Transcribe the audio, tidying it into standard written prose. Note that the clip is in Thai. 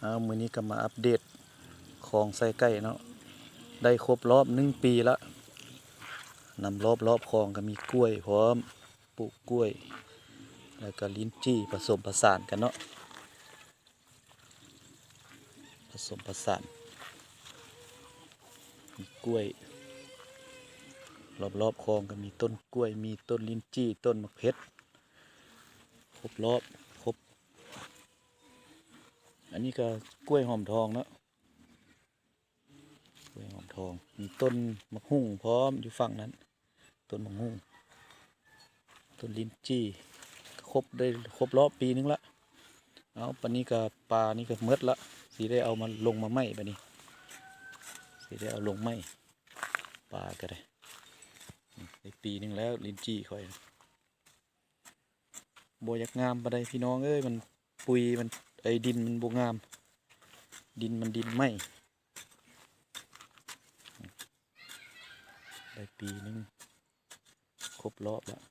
มื้อนี้ก็มาอัปเดตของใส่ไก่เนาะได้ครบรอบ1 ปีละนำรอบคลองก็มีกล้วยพร้อมปลูกกล้วยแล้วก็ลิ้นจี้ผสมผสานกันเนาะผสมผสานมีกล้วยรอบคลองก็มีต้นกล้วยมีต้นลิ้นจี้ต้นมะเพชรครบรอบครบอันนี้ก็กล้วยหอมทองเนาะกล้วยหอมทองมีต้นมะฮุ่งพร้อมอยู่ฝั่งนั้นต้นมะฮุ่งต้นลิ้นจี้ครบรอบปีนึงละเอาปานนี้ก็ปลานี่ก็เมดละสีได้เอามาลงมาไหมปานนี้สีได้เอาลงไหมปลาก็ได้ได้ปีนึงแล้วลิ้นจี้ค่อยโบอยากงามปานใดพี่น้องเอ้ยมันปุ๋ยมันดินมันโบงามดินไหมได้ปีนึงครบรอบแล้ว